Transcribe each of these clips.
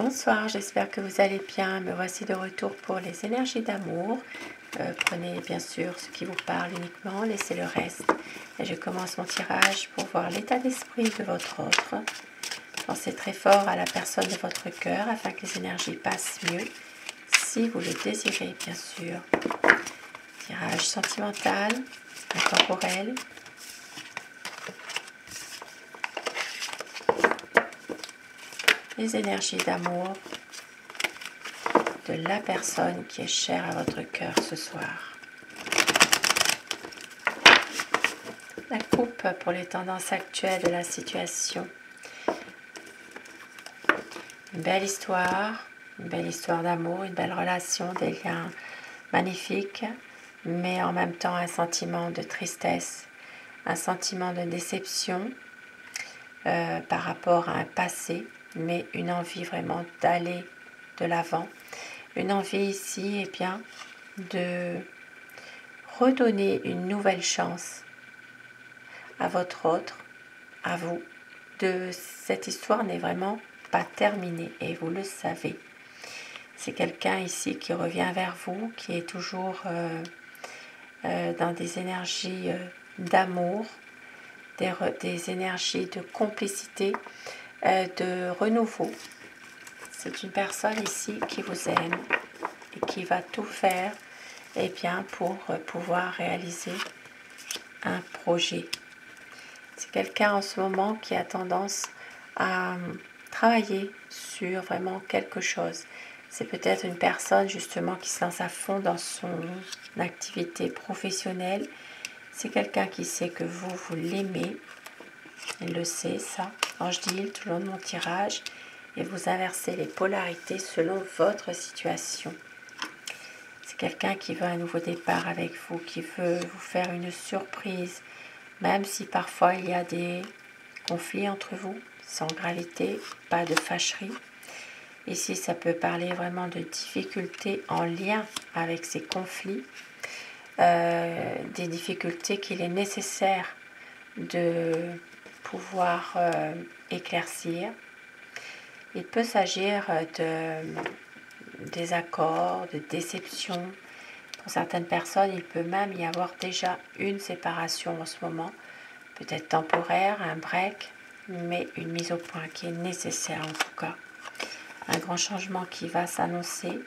Bonsoir, j'espère que vous allez bien. Me voici de retour pour les énergies d'amour. Prenez bien sûr ce qui vous parle uniquement, laissez le reste. Et je commence mon tirage pour voir l'état d'esprit de votre autre. Pensez très fort à la personne de votre cœur afin que les énergies passent mieux, si vous le désirez bien sûr. Tirage sentimental, intemporel. Les énergies d'amour de la personne qui est chère à votre cœur ce soir. La coupe pour les tendances actuelles de la situation. Une belle histoire d'amour, une belle relation, des liens magnifiques, mais en même temps un sentiment de tristesse, un sentiment de déception par rapport à un passé, mais une envie vraiment d'aller de l'avant. Une envie ici, eh bien, de redonner une nouvelle chance à votre autre, à vous. Cette histoire n'est vraiment pas terminée et vous le savez. C'est quelqu'un ici qui revient vers vous, qui est toujours dans des énergies d'amour, des énergies de complicité, de renouveau. C'est une personne ici qui vous aime et qui va tout faire bien, pour pouvoir réaliser un projet. C'est quelqu'un en ce moment qui a tendance à travailler sur vraiment quelque chose. C'est peut-être une personne justement qui se lance à fond dans son activité professionnelle. C'est quelqu'un qui sait que vous l'aimez. Il le sait, ça. Ange dit tout le long de mon tirage. Et vous inversez les polarités selon votre situation. C'est quelqu'un qui veut un nouveau départ avec vous, qui veut vous faire une surprise, même si parfois il y a des conflits entre vous, sans gravité, pas de fâcherie. Ici, ça peut parler vraiment de difficultés en lien avec ces conflits, des difficultés qu'il est nécessaire de pouvoir éclaircir. Il peut s'agir de désaccords, de déceptions. Pour certaines personnes, il peut même y avoir déjà une séparation en ce moment, peut-être temporaire, un break, mais une mise au point qui est nécessaire en tout cas. Un grand changement qui va s'annoncer.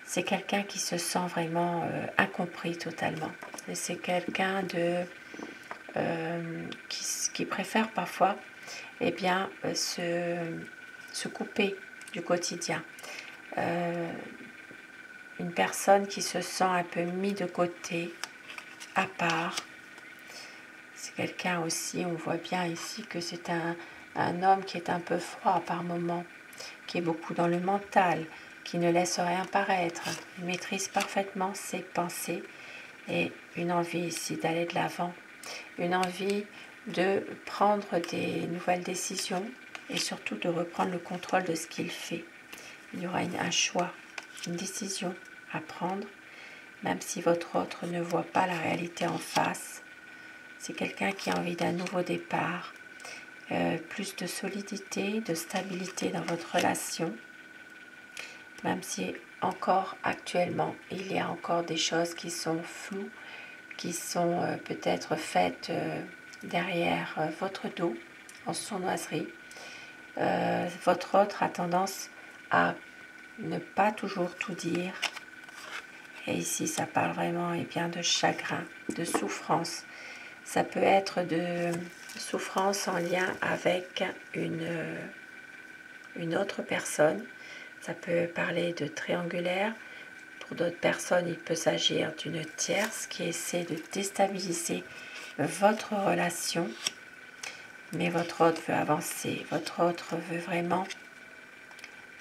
C'est quelqu'un qui se sent vraiment incompris totalement. C'est quelqu'un qui préfère parfois se couper du quotidien. Une personne qui se sent un peu mis de côté, à part. C'est quelqu'un aussi, on voit bien ici que c'est un homme qui est un peu froid par moments, qui est beaucoup dans le mental, qui ne laisse rien paraître, il maîtrise parfaitement ses pensées et une envie ici d'aller de l'avant, une envie de prendre des nouvelles décisions et surtout de reprendre le contrôle de ce qu'il fait. Il y aura un choix, une décision à prendre, même si votre autre ne voit pas la réalité en face. C'est quelqu'un qui a envie d'un nouveau départ, plus de solidité, de stabilité dans votre relation, même si encore actuellement, il y a encore des choses qui sont floues, qui sont peut-être faites derrière votre dos, en sournoiserie. Votre autre a tendance à ne pas toujours tout dire. Et ici, ça parle vraiment de chagrin, de souffrance. Ça peut être de souffrance en lien avec une autre personne. Ça peut parler de triangulaire. Pour d'autres personnes, il peut s'agir d'une tierce qui essaie de déstabiliser votre relation. Mais votre autre veut avancer. Votre autre veut vraiment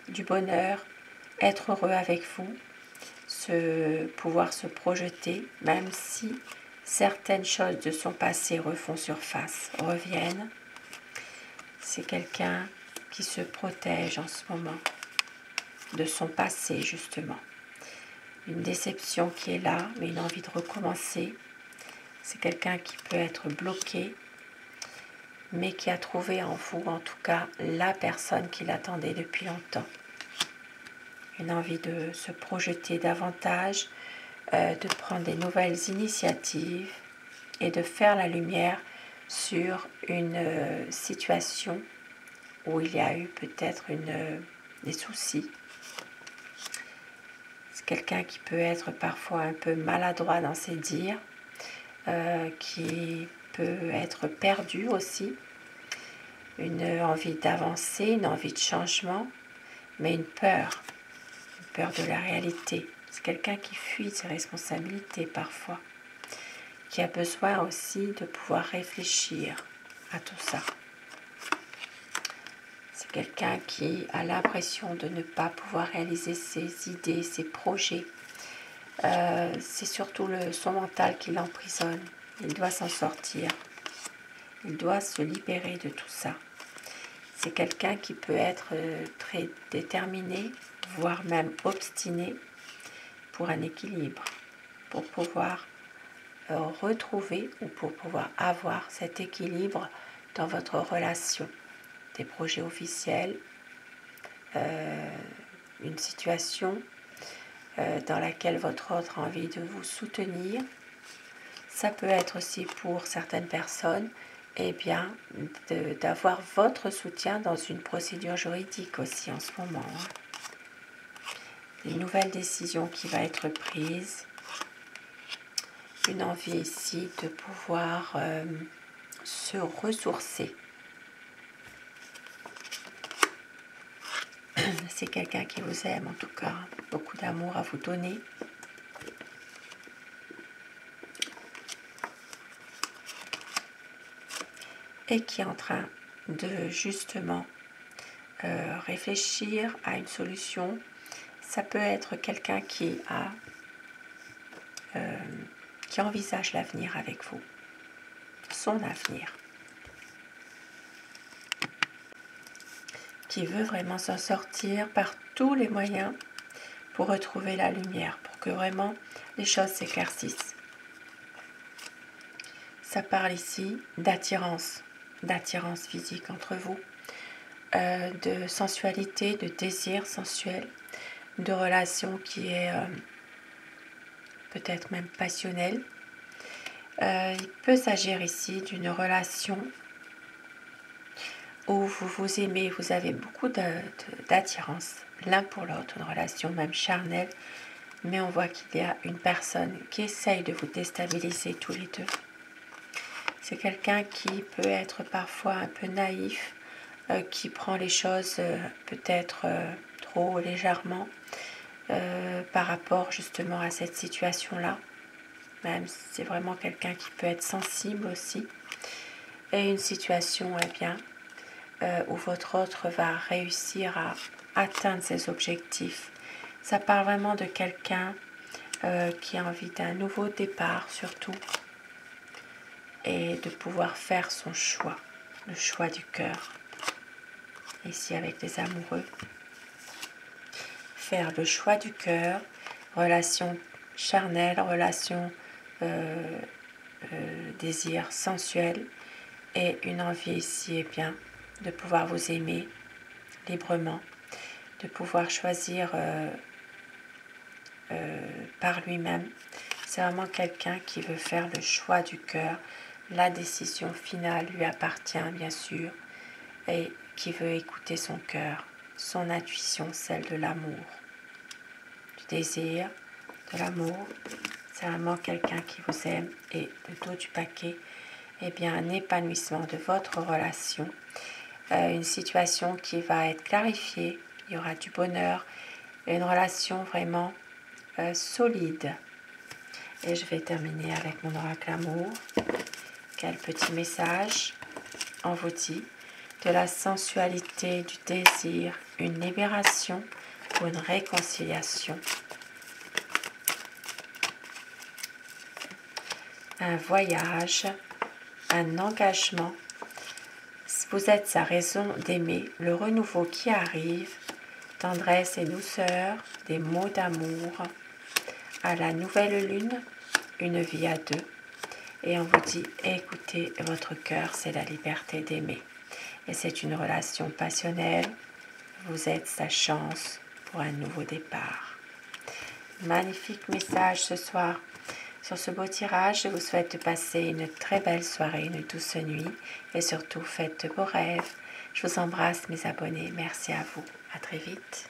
du bonheur, être heureux avec vous, pouvoir se projeter, même si certaines choses de son passé refont surface, reviennent. C'est quelqu'un qui se protège en ce moment de son passé, justement. Une déception qui est là, mais une envie de recommencer. C'est quelqu'un qui peut être bloqué, mais qui a trouvé en vous, en tout cas, la personne qu'il attendait depuis longtemps. Une envie de se projeter davantage, de prendre des nouvelles initiatives et de faire la lumière sur une situation où il y a eu peut-être des soucis. C'est quelqu'un qui peut être parfois un peu maladroit dans ses dires, qui peut être perdu aussi, une envie d'avancer, une envie de changement, mais une peur de la réalité. C'est quelqu'un qui fuit ses responsabilités parfois, qui a besoin aussi de pouvoir réfléchir à tout ça. C'est quelqu'un qui a l'impression de ne pas pouvoir réaliser ses idées, ses projets. C'est surtout son mental qui l'emprisonne. Il doit s'en sortir. Il doit se libérer de tout ça. C'est quelqu'un qui peut être très déterminé, voire même obstiné pour un équilibre, pour pouvoir retrouver ou pour pouvoir avoir cet équilibre dans votre relation. Des projets officiels, une situation dans laquelle votre autre a envie de vous soutenir. Ça peut être aussi pour certaines personnes d'avoir votre soutien dans une procédure juridique aussi en ce moment. Une nouvelle décision qui va être prise. Une envie ici de pouvoir se ressourcer. C'est quelqu'un qui vous aime en tout cas, beaucoup d'amour à vous donner. Et qui est en train de justement réfléchir à une solution. Ça peut être quelqu'un qui envisage l'avenir avec vous, son avenir, qui veut vraiment s'en sortir par tous les moyens pour retrouver la lumière, pour que vraiment les choses s'éclaircissent. Ça parle ici d'attirance physique entre vous, de sensualité, de désir sensuel, de relation qui est peut-être même passionnelle. Il peut s'agir ici d'une relation où vous vous aimez, vous avez beaucoup d'attirance l'un pour l'autre, une relation même charnelle, mais on voit qu'il y a une personne qui essaye de vous déstabiliser tous les deux. C'est quelqu'un qui peut être parfois un peu naïf, qui prend les choses peut-être trop légèrement par rapport justement à cette situation-là. Même c'est vraiment quelqu'un qui peut être sensible aussi. Et une situation où votre autre va réussir à atteindre ses objectifs. Ça parle vraiment de quelqu'un qui a envie d'un nouveau départ surtout. Et de pouvoir faire son choix, le choix du cœur. Ici avec des amoureux. Faire le choix du cœur, relation charnelle, relation désir sensuel et une envie ici de pouvoir vous aimer librement, de pouvoir choisir par lui-même. C'est vraiment quelqu'un qui veut faire le choix du cœur. La décision finale lui appartient bien sûr et qui veut écouter son cœur, son intuition, celle de l'amour, du désir, de l'amour. C'est vraiment quelqu'un qui vous aime et le dos du paquet, un épanouissement de votre relation, une situation qui va être clarifiée, il y aura du bonheur, une relation vraiment solide. Et je vais terminer avec mon oracle amour. Quel petit message on vous dit de la sensualité, du désir, une libération ou une réconciliation. Un voyage, un engagement. Vous êtes sa raison d'aimer, le renouveau qui arrive, tendresse et douceur, des mots d'amour. À la nouvelle lune, une vie à deux. Et on vous dit, écoutez votre cœur, c'est la liberté d'aimer. Et c'est une relation passionnelle. Vous êtes sa chance pour un nouveau départ. Magnifique message ce soir. Sur ce beau tirage, je vous souhaite de passer une très belle soirée, une douce nuit et surtout faites de beaux rêves. Je vous embrasse mes abonnés. Merci à vous. À très vite.